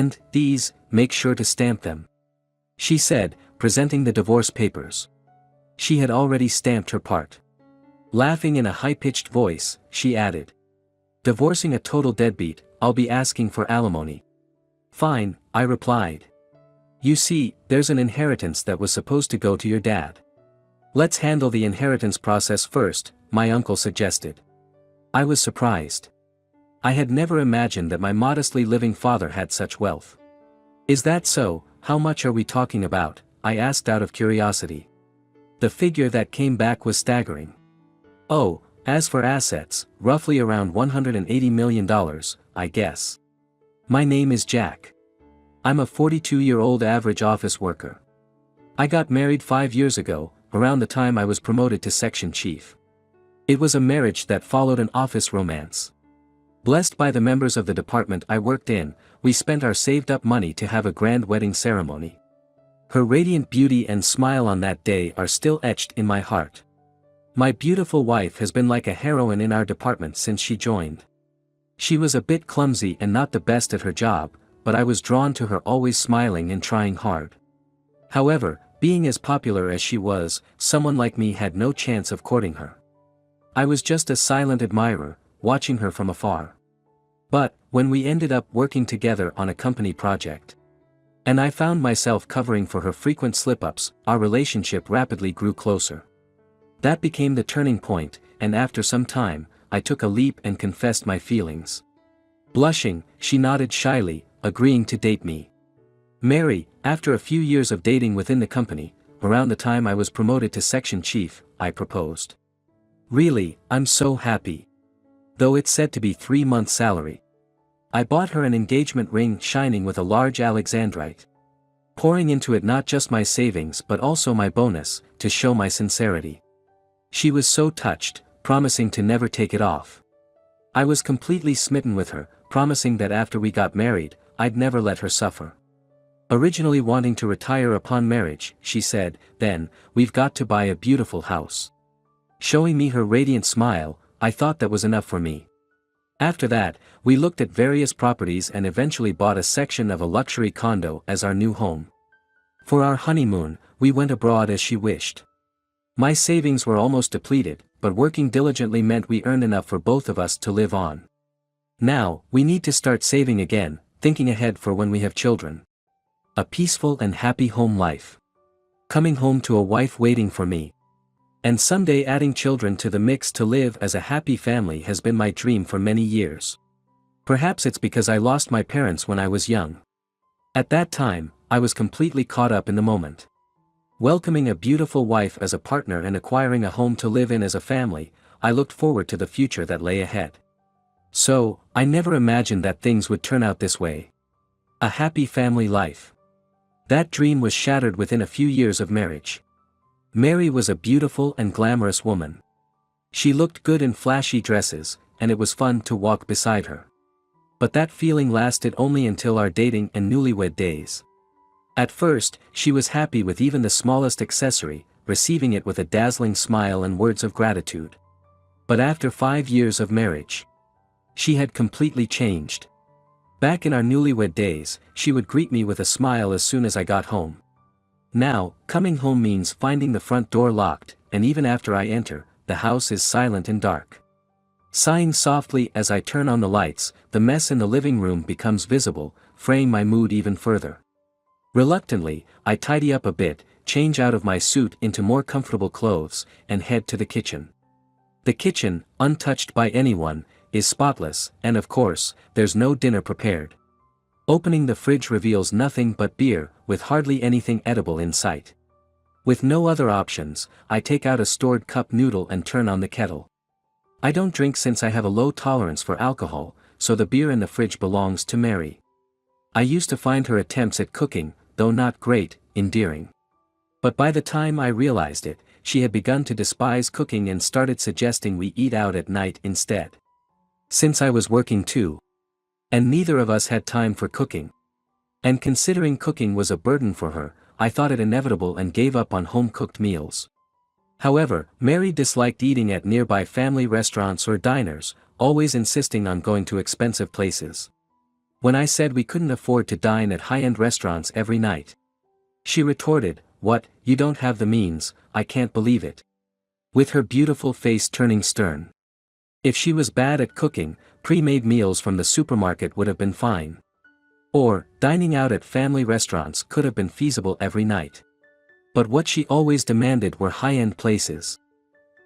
And, these, make sure to stamp them," she said, presenting the divorce papers. She had already stamped her part. Laughing in a high-pitched voice, she added, "Divorcing a total deadbeat, I'll be asking for alimony." "Fine," I replied. "You see, there's an inheritance that was supposed to go to your dad. Let's handle the inheritance process first," my uncle suggested. I was surprised. I had never imagined that my modestly living father had such wealth. "Is that so? How much are we talking about?" I asked out of curiosity. The figure that came back was staggering. "Oh, as for assets, roughly around $180 million, I guess. My name is Jack. I'm a 42-year-old average office worker. I got married 5 years ago, around the time I was promoted to section chief. It was a marriage that followed an office romance. Blessed by the members of the department I worked in, we spent our saved-up money to have a grand wedding ceremony. Her radiant beauty and smile on that day are still etched in my heart. My beautiful wife has been like a heroine in our department since she joined. She was a bit clumsy and not the best at her job, but I was drawn to her, always smiling and trying hard. However, being as popular as she was, someone like me had no chance of courting her. I was just a silent admirer, watching her from afar. But, when we ended up working together on a company project, and I found myself covering for her frequent slip-ups, our relationship rapidly grew closer. That became the turning point, and after some time, I took a leap and confessed my feelings. Blushing, she nodded shyly, agreeing to date me. "Mary," after a few years of dating within the company, around the time I was promoted to section chief, I proposed. "Really, I'm so happy. Though it's said to be 3 months' salary." I bought her an engagement ring shining with a large alexandrite, pouring into it not just my savings but also my bonus, to show my sincerity. She was so touched, promising to never take it off. I was completely smitten with her, promising that after we got married, I'd never let her suffer. Originally wanting to retire upon marriage, she said, "Then, we've got to buy a beautiful house." Showing me her radiant smile, I thought that was enough for me. After that, we looked at various properties and eventually bought a section of a luxury condo as our new home. For our honeymoon, we went abroad as she wished. My savings were almost depleted, but working diligently meant we earned enough for both of us to live on. Now, we need to start saving again, thinking ahead for when we have children. A peaceful and happy home life. Coming home to a wife waiting for me. And someday adding children to the mix to live as a happy family has been my dream for many years. Perhaps it's because I lost my parents when I was young. At that time, I was completely caught up in the moment. Welcoming a beautiful wife as a partner and acquiring a home to live in as a family, I looked forward to the future that lay ahead. So, I never imagined that things would turn out this way. A happy family life. That dream was shattered within a few years of marriage. Mary was a beautiful and glamorous woman. She looked good in flashy dresses, and it was fun to walk beside her. But that feeling lasted only until our dating and newlywed days. At first, she was happy with even the smallest accessory, receiving it with a dazzling smile and words of gratitude. But after 5 years of marriage, she had completely changed. Back in our newlywed days, she would greet me with a smile as soon as I got home. Now, coming home means finding the front door locked, and even after I enter, the house is silent and dark. Sighing softly as I turn on the lights, the mess in the living room becomes visible, fraying my mood even further. Reluctantly, I tidy up a bit, change out of my suit into more comfortable clothes, and head to the kitchen. The kitchen, untouched by anyone, is spotless, and of course, there's no dinner prepared. Opening the fridge reveals nothing but beer, with hardly anything edible in sight. With no other options, I take out a stored cup noodle and turn on the kettle. I don't drink since I have a low tolerance for alcohol, so the beer in the fridge belongs to Mary. I used to find her attempts at cooking, though not great, endearing. But by the time I realized it, she had begun to despise cooking and started suggesting we eat out at night instead. Since I was working too, and neither of us had time for cooking, and considering cooking was a burden for her, I thought it inevitable and gave up on home-cooked meals. However, Mary disliked eating at nearby family restaurants or diners, always insisting on going to expensive places. When I said we couldn't afford to dine at high-end restaurants every night. She retorted, "What, you don't have the means, I can't believe it." With her beautiful face turning stern. If she was bad at cooking, pre-made meals from the supermarket would have been fine. Or, dining out at family restaurants could have been feasible every night. But what she always demanded were high-end places.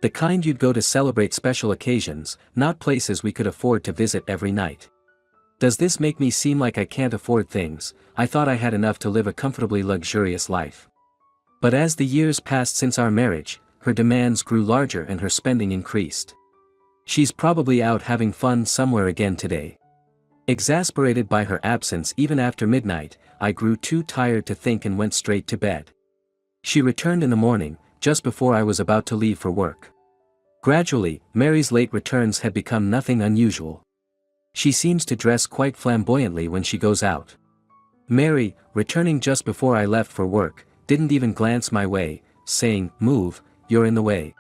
The kind you'd go to celebrate special occasions, not places we could afford to visit every night. Does this make me seem like I can't afford things? I thought I had enough to live a comfortably luxurious life. But as the years passed since our marriage, her demands grew larger and her spending increased. She's probably out having fun somewhere again today. Exasperated by her absence even after midnight, I grew too tired to think and went straight to bed. She returned in the morning, just before I was about to leave for work. Gradually, Mary's late returns had become nothing unusual. She seems to dress quite flamboyantly when she goes out. Mary, returning just before I left for work, didn't even glance my way, saying, "Move, you're in the way,"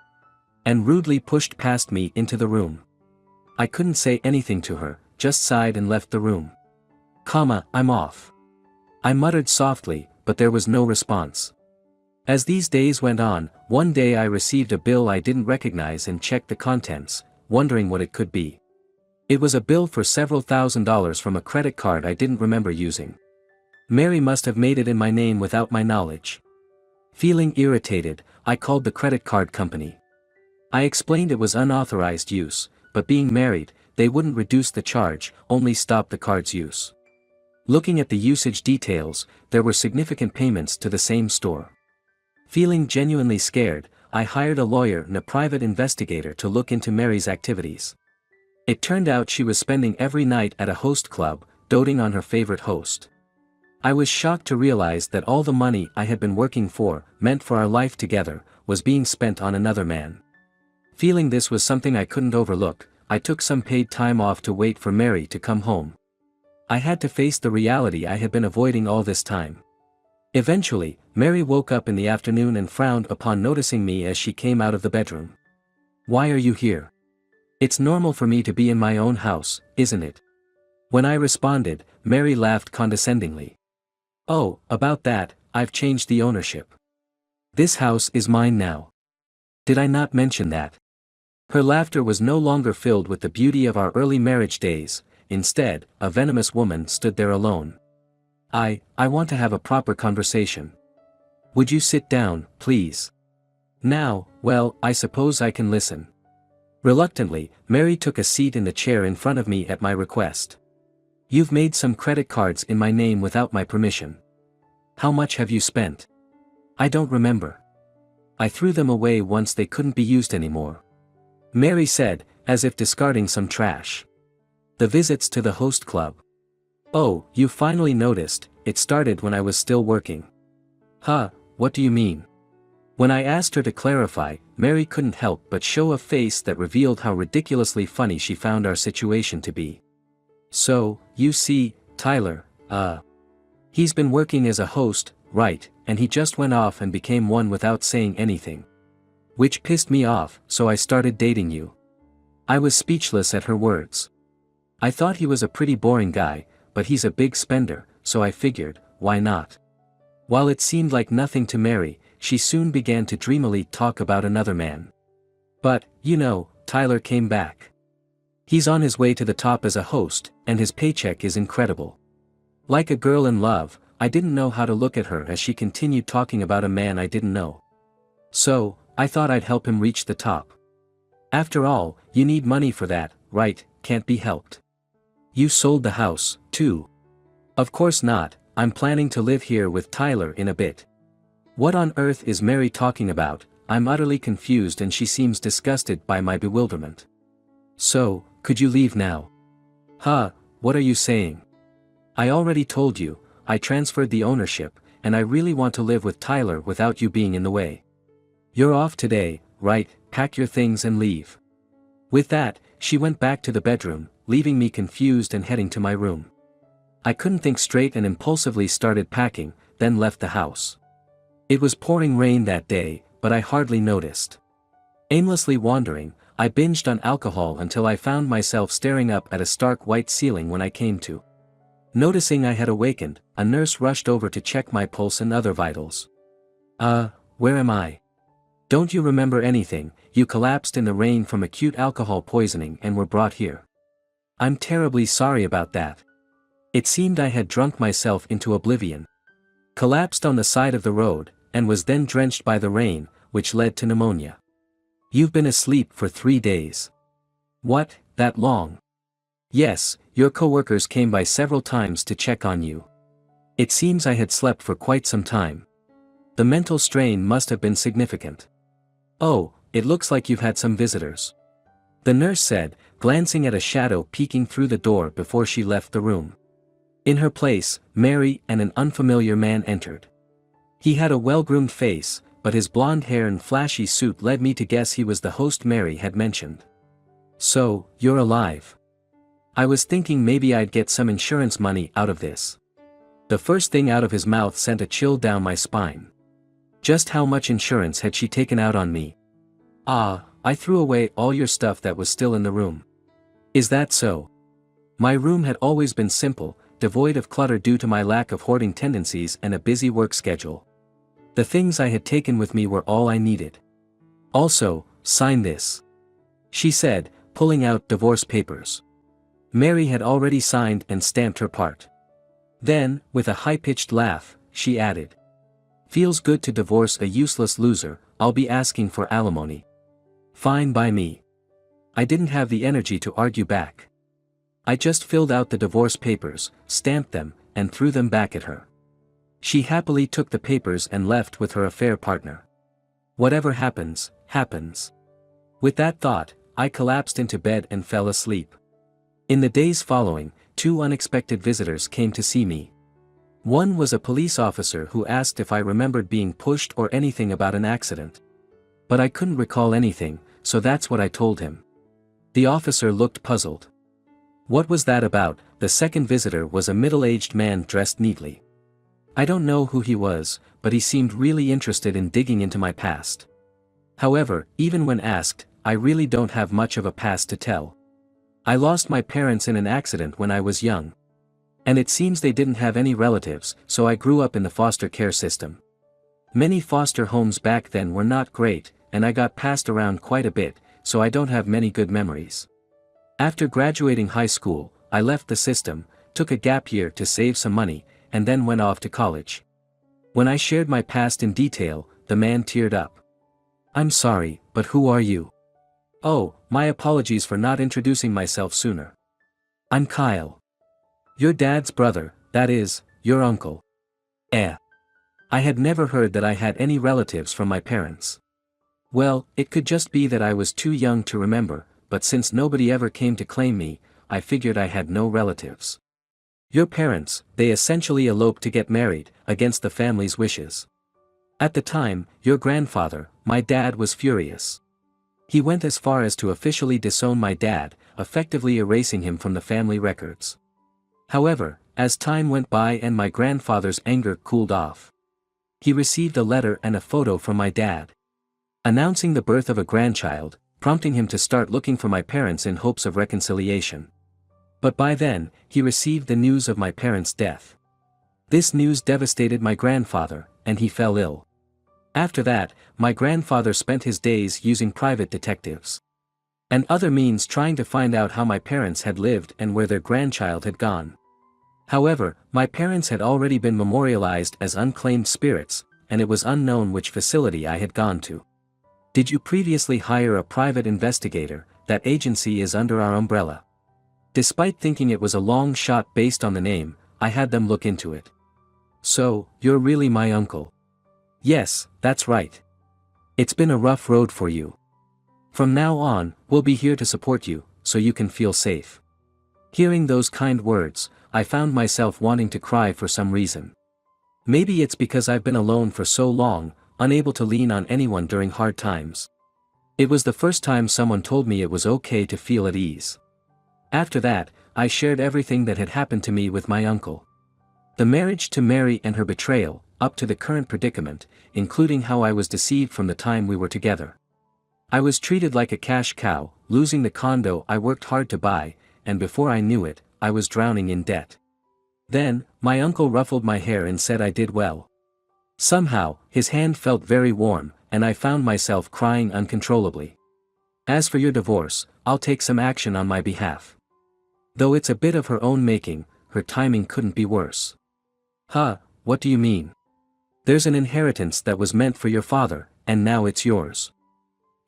and rudely pushed past me into the room. I couldn't say anything to her, just sighed and left the room. "I'm off," I muttered softly, but there was no response. As these days went on, one day I received a bill I didn't recognize and checked the contents, wondering what it could be. It was a bill for several $1,000s from a credit card I didn't remember using. Mary must have made it in my name without my knowledge. Feeling irritated, I called the credit card company. I explained it was unauthorized use, but being married, they wouldn't reduce the charge, only stop the card's use. Looking at the usage details, there were significant payments to the same store. Feeling genuinely scared, I hired a lawyer and a private investigator to look into Mary's activities. It turned out she was spending every night at a host club, doting on her favorite host. I was shocked to realize that all the money I had been working for, meant for our life together, was being spent on another man. Feeling this was something I couldn't overlook, I took some paid time off to wait for Mary to come home. I had to face the reality I had been avoiding all this time. Eventually, Mary woke up in the afternoon and frowned upon noticing me as she came out of the bedroom. "Why are you here? It's normal for me to be in my own house, isn't it?" When I responded, Mary laughed condescendingly. "Oh, about that, I've changed the ownership. This house is mine now. Did I not mention that?" Her laughter was no longer filled with the beauty of our early marriage days. Instead, a venomous woman stood there alone. I want to have a proper conversation. Would you sit down, please?" "Now, well, I suppose I can listen." Reluctantly, Mary took a seat in the chair in front of me at my request. "You've made some credit cards in my name without my permission. How much have you spent?" "I don't remember. I threw them away once they couldn't be used anymore," Mary said, as if discarding some trash. "The visits to the host club. Oh, you finally noticed, it started when I was still working." "Huh, what do you mean?" When I asked her to clarify, Mary couldn't help but show a face that revealed how ridiculously funny she found our situation to be. "So, you see, Tyler, he's been working as a host, right, and he just went off and became one without saying anything. Which pissed me off, so I started dating you." I was speechless at her words. I thought he was a pretty boring guy, but he's a big spender, so I figured, why not? While it seemed like nothing to Mary, she soon began to dreamily talk about another man. "But, you know, Tyler came back. He's on his way to the top as a host, and his paycheck is incredible." Like a girl in love, I didn't know how to look at her as she continued talking about a man I didn't know. "So, I thought I'd help him reach the top. After all, you need money for that, right? Can't be helped." "You sold the house, too?" "Of course not, I'm planning to live here with Tyler in a bit." What on earth is Mary talking about? I'm utterly confused and she seems disgusted by my bewilderment. "So, could you leave now?" "Huh, what are you saying?" "I already told you, I transferred the ownership, and I really want to live with Tyler without you being in the way. You're off today, right? Pack your things and leave." With that, she went back to the bedroom, leaving me confused and heading to my room. I couldn't think straight and impulsively started packing, then left the house. It was pouring rain that day, but I hardly noticed. Aimlessly wandering, I binged on alcohol until I found myself staring up at a stark white ceiling when I came to. Noticing I had awakened, a nurse rushed over to check my pulse and other vitals. Where am I? Don't you remember anything? You collapsed in the rain from acute alcohol poisoning and were brought here. I'm terribly sorry about that. It seemed I had drunk myself into oblivion. Collapsed on the side of the road, and was then drenched by the rain, which led to pneumonia. You've been asleep for 3 days. What, that long? Yes, your coworkers came by several times to check on you. It seems I had slept for quite some time. The mental strain must have been significant. Oh, it looks like you've had some visitors. The nurse said, glancing at a shadow peeking through the door before she left the room. In her place, Mary and an unfamiliar man entered. He had a well-groomed face, but his blonde hair and flashy suit led me to guess he was the host Mary had mentioned. So, you're alive. I was thinking maybe I'd get some insurance money out of this. The first thing out of his mouth sent a chill down my spine. Just how much insurance had she taken out on me? I threw away all your stuff that was still in the room. Is that so? My room had always been simple, devoid of clutter due to my lack of hoarding tendencies and a busy work schedule. The things I had taken with me were all I needed. Also, sign this. She said, pulling out divorce papers. Mary had already signed and stamped her part. Then, with a high-pitched laugh, she added. Feels good to divorce a useless loser, I'll be asking for alimony. Fine by me. I didn't have the energy to argue back. I just filled out the divorce papers, stamped them, and threw them back at her. She happily took the papers and left with her affair partner. Whatever happens, happens. With that thought, I collapsed into bed and fell asleep. In the days following, 2 unexpected visitors came to see me. One was a police officer who asked if I remembered being pushed or anything about an accident. But I couldn't recall anything, so that's what I told him. The officer looked puzzled. What was that about? The second visitor was a middle-aged man dressed neatly. I don't know who he was, but he seemed really interested in digging into my past. However, even when asked, I really don't have much of a past to tell. I lost my parents in an accident when I was young. And it seems they didn't have any relatives, so I grew up in the foster care system. Many foster homes back then were not great, and I got passed around quite a bit, so I don't have many good memories. After graduating high school, I left the system, took a gap year to save some money, and then went off to college. When I shared my past in detail, the man teared up. I'm sorry, but who are you? Oh, my apologies for not introducing myself sooner. I'm Kyle. Your dad's brother, that is, your uncle. I had never heard that I had any relatives from my parents. Well, it could just be that I was too young to remember, but since nobody ever came to claim me, I figured I had no relatives. Your parents, they essentially eloped to get married, against the family's wishes. At the time, your grandfather, my dad, was furious. He went as far as to officially disown my dad, effectively erasing him from the family records. However, as time went by and my grandfather's anger cooled off, he received a letter and a photo from my dad, announcing the birth of a grandchild, prompting him to start looking for my parents in hopes of reconciliation. But by then, he received the news of my parents' death. This news devastated my grandfather, and he fell ill. After that, my grandfather spent his days using private detectives and other means trying to find out how my parents had lived and where their grandchild had gone. However, my parents had already been memorialized as unclaimed spirits, and it was unknown which facility I had gone to. Did you previously hire a private investigator? That agency is under our umbrella. Despite thinking it was a long shot based on the name, I had them look into it. So, you're really my uncle? Yes, that's right. It's been a rough road for you. From now on, we'll be here to support you, so you can feel safe. Hearing those kind words, I found myself wanting to cry for some reason. Maybe it's because I've been alone for so long, unable to lean on anyone during hard times. It was the first time someone told me it was okay to feel at ease. After that, I shared everything that had happened to me with my uncle. The marriage to Mary and her betrayal, up to the current predicament, including how I was deceived from the time we were together. I was treated like a cash cow, losing the condo I worked hard to buy, and before I knew it, I was drowning in debt. Then, my uncle ruffled my hair and said I did well. Somehow, his hand felt very warm, and I found myself crying uncontrollably. As for your divorce, I'll take some action on my behalf. Though it's a bit of her own making, her timing couldn't be worse. Huh, what do you mean? There's an inheritance that was meant for your father, and now it's yours.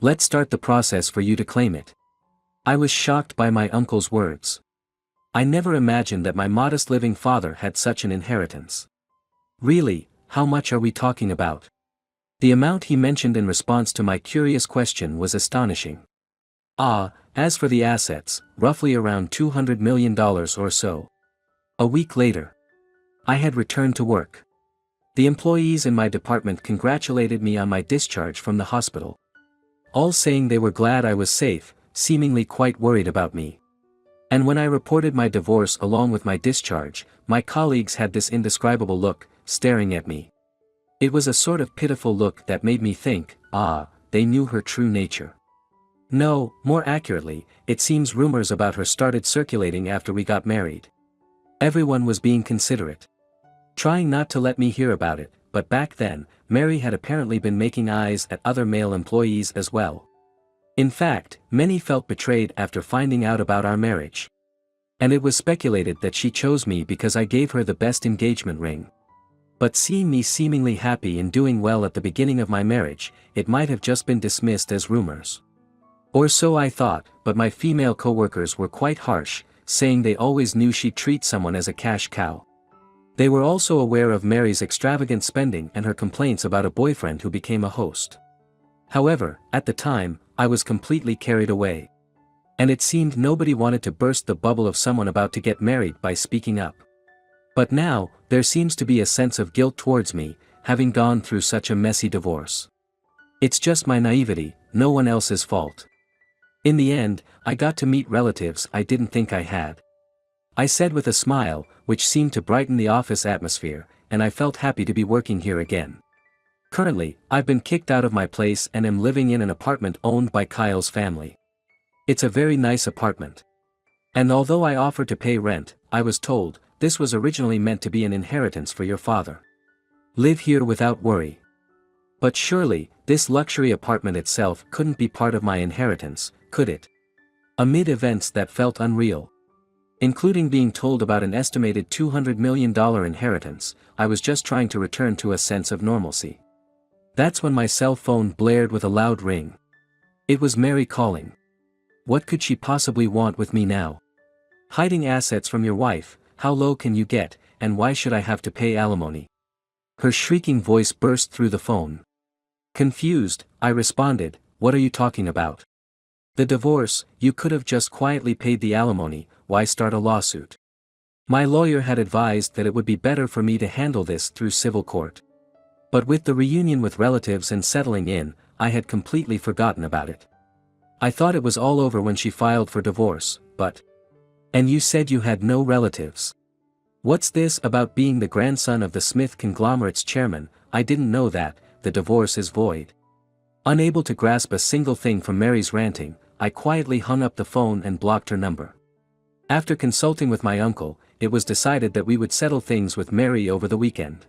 Let's start the process for you to claim it. I was shocked by my uncle's words. I never imagined that my modest living father had such an inheritance. Really, how much are we talking about? The amount he mentioned in response to my curious question was astonishing. As for the assets, roughly around $200 million or so. A week later, I had returned to work. The employees in my department congratulated me on my discharge from the hospital. All saying they were glad I was safe, seemingly quite worried about me. And when I reported my divorce along with my discharge, my colleagues had this indescribable look, staring at me. It was a sort of pitiful look that made me think, they knew her true nature. No, more accurately, it seems rumors about her started circulating after we got married. Everyone was being considerate, trying not to let me hear about it, but back then, Mary had apparently been making eyes at other male employees as well. In fact, many felt betrayed after finding out about our marriage. And it was speculated that she chose me because I gave her the best engagement ring. But seeing me seemingly happy and doing well at the beginning of my marriage, it might have just been dismissed as rumors. Or so I thought, but my female coworkers were quite harsh, saying they always knew she'd treat someone as a cash cow. They were also aware of Mary's extravagant spending and her complaints about a boyfriend who became a host. However, at the time, I was completely carried away. And it seemed nobody wanted to burst the bubble of someone about to get married by speaking up. But now, there seems to be a sense of guilt towards me, having gone through such a messy divorce. It's just my naivety, no one else's fault. In the end, I got to meet relatives I didn't think I had. I said with a smile, which seemed to brighten the office atmosphere, and I felt happy to be working here again. Currently, I've been kicked out of my place and am living in an apartment owned by Kyle's family. It's a very nice apartment. And although I offered to pay rent, I was told, this was originally meant to be an inheritance for your father. Live here without worry. But surely, this luxury apartment itself couldn't be part of my inheritance, could it? Amid events that felt unreal, including being told about an estimated $200 million inheritance, I was just trying to return to a sense of normalcy. That's when my cell phone blared with a loud ring. It was Mary calling. What could she possibly want with me now? Hiding assets from your wife, how low can you get, and why should I have to pay alimony? Her shrieking voice burst through the phone. Confused, I responded, what are you talking about? The divorce, you could have just quietly paid the alimony, why start a lawsuit? My lawyer had advised that it would be better for me to handle this through civil court. But with the reunion with relatives and settling in, I had completely forgotten about it. I thought it was all over when she filed for divorce, but... And you said you had no relatives. What's this about being the grandson of the Smith conglomerate's chairman? I didn't know that, the divorce is void. Unable to grasp a single thing from Mary's ranting, I quietly hung up the phone and blocked her number. After consulting with my uncle, it was decided that we would settle things with Mary over the weekend.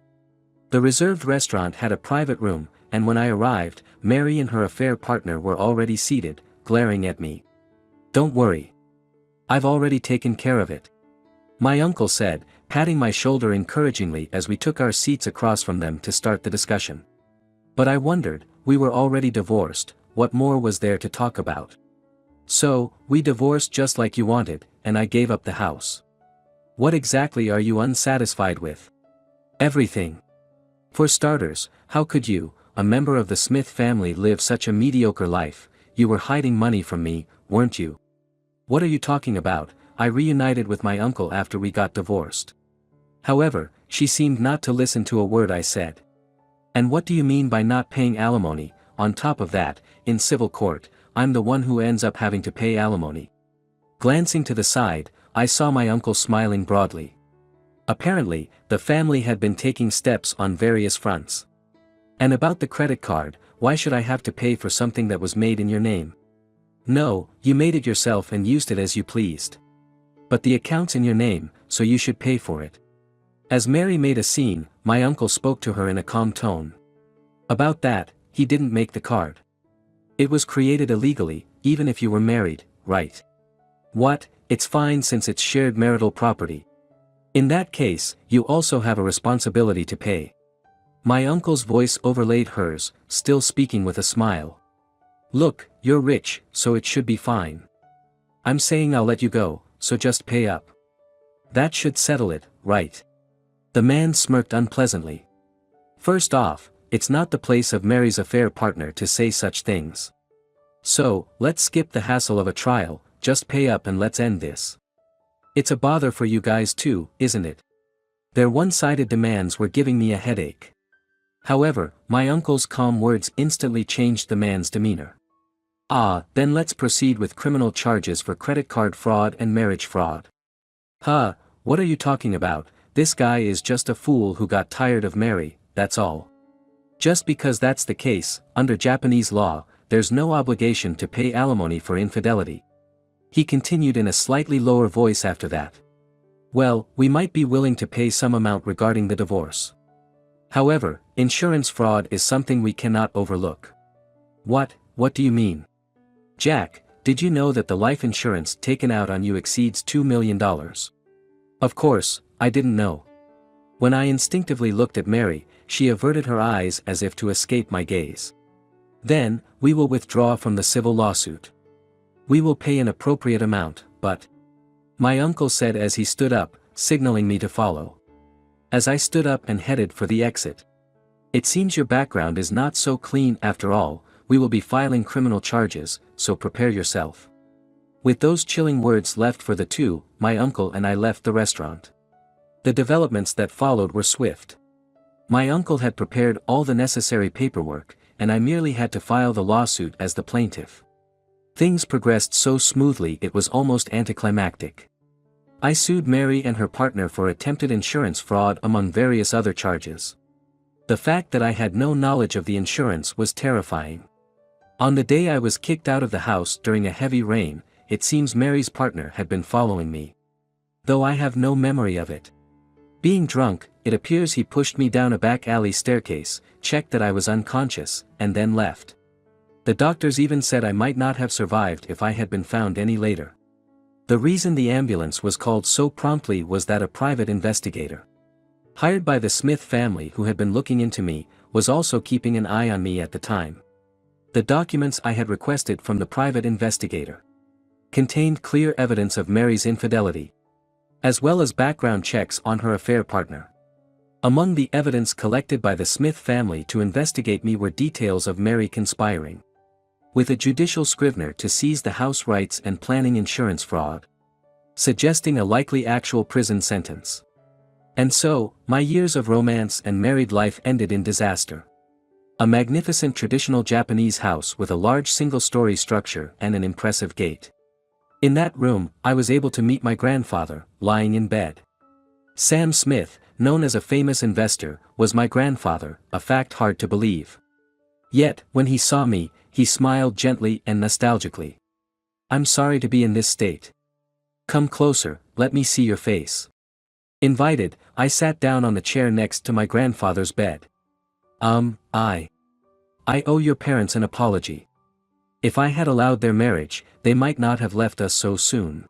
The reserved restaurant had a private room, and when I arrived, Mary and her affair partner were already seated, glaring at me. Don't worry. I've already taken care of it. My uncle said, patting my shoulder encouragingly as we took our seats across from them to start the discussion. But I wondered, we were already divorced, what more was there to talk about? So, we divorced just like you wanted, and I gave up the house. What exactly are you unsatisfied with? Everything. For starters, how could you, a member of the Smith family, live such a mediocre life? You were hiding money from me, weren't you? What are you talking about? I reunited with my uncle after we got divorced. However, she seemed not to listen to a word I said. And what do you mean by not paying alimony? On top of that, in civil court, I'm the one who ends up having to pay alimony. Glancing to the side, I saw my uncle smiling broadly. Apparently, the family had been taking steps on various fronts. And about the credit card, why should I have to pay for something that was made in your name? No, you made it yourself and used it as you pleased. But the account's in your name, so you should pay for it. As Mary made a scene, my uncle spoke to her in a calm tone. About that, he didn't make the card. It was created illegally, even if you were married, right? What? It's fine since it's shared marital property. In that case, you also have a responsibility to pay. My uncle's voice overlaid hers, still speaking with a smile. Look, you're rich, so it should be fine. I'm saying I'll let you go, so just pay up. That should settle it, right? The man smirked unpleasantly. First off, it's not the place of Mary's affair partner to say such things. So, let's skip the hassle of a trial, just pay up and let's end this. It's a bother for you guys too, isn't it? Their one-sided demands were giving me a headache. However, my uncle's calm words instantly changed the man's demeanor. Then let's proceed with criminal charges for credit card fraud and marriage fraud. What are you talking about? This guy is just a fool who got tired of Mary, that's all. Just because that's the case, under Japanese law, there's no obligation to pay alimony for infidelity. He continued in a slightly lower voice after that. Well, we might be willing to pay some amount regarding the divorce. However, insurance fraud is something we cannot overlook. What do you mean? Jack, did you know that the life insurance taken out on you exceeds $2 million? Of course, I didn't know. When I instinctively looked at Mary, she averted her eyes as if to escape my gaze. Then, we will withdraw from the civil lawsuit. We will pay an appropriate amount, but... My uncle said as he stood up, signaling me to follow. As I stood up and headed for the exit. It seems your background is not so clean after all, we will be filing criminal charges, so prepare yourself. With those chilling words left for the two, my uncle and I left the restaurant. The developments that followed were swift. My uncle had prepared all the necessary paperwork, and I merely had to file the lawsuit as the plaintiff. Things progressed so smoothly it was almost anticlimactic. I sued Mary and her partner for attempted insurance fraud among various other charges. The fact that I had no knowledge of the insurance was terrifying. On the day I was kicked out of the house during a heavy rain, it seems Mary's partner had been following me. Though I have no memory of it. Being drunk, it appears he pushed me down a back alley staircase, checked that I was unconscious, and then left. The doctors even said I might not have survived if I had been found any later. The reason the ambulance was called so promptly was that a private investigator, hired by the Smith family who had been looking into me, was also keeping an eye on me at the time. The documents I had requested from the private investigator contained clear evidence of Mary's infidelity, as well as background checks on her affair partner. Among the evidence collected by the Smith family to investigate me were details of Mary conspiring with a judicial scrivener to seize the house rights and planning insurance fraud, suggesting a likely actual prison sentence. And so, my years of romance and married life ended in disaster. A magnificent traditional Japanese house with a large single-story structure and an impressive gate. In that room, I was able to meet my grandfather, lying in bed. Sam Smith, known as a famous investor, was my grandfather, a fact hard to believe. Yet, when he saw me, he smiled gently and nostalgically. I'm sorry to be in this state. Come closer, let me see your face. Invited, I sat down on the chair next to my grandfather's bed. I owe your parents an apology. If I had allowed their marriage, they might not have left us so soon.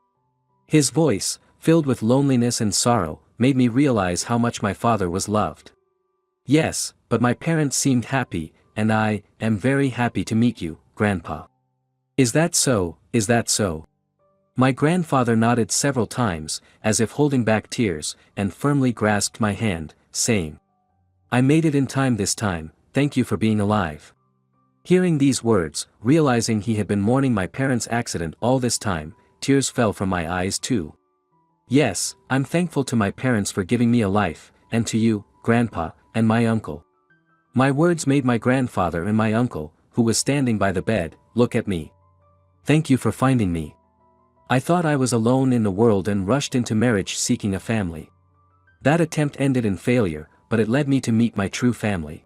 His voice, filled with loneliness and sorrow, made me realize how much my father was loved. Yes, but my parents seemed happy, and I am very happy to meet you, Grandpa. Is that so, is that so? My grandfather nodded several times, as if holding back tears, and firmly grasped my hand, saying, I made it in time this time, thank you for being alive. Hearing these words, realizing he had been mourning my parents' accident all this time, tears fell from my eyes too. Yes, I'm thankful to my parents for giving me a life, and to you, Grandpa, and my uncle. My words made my grandfather and my uncle, who was standing by the bed, look at me. Thank you for finding me. I thought I was alone in the world and rushed into marriage seeking a family. That attempt ended in failure, but it led me to meet my true family.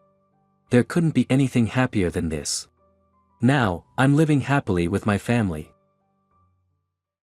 There couldn't be anything happier than this. Now, I'm living happily with my family.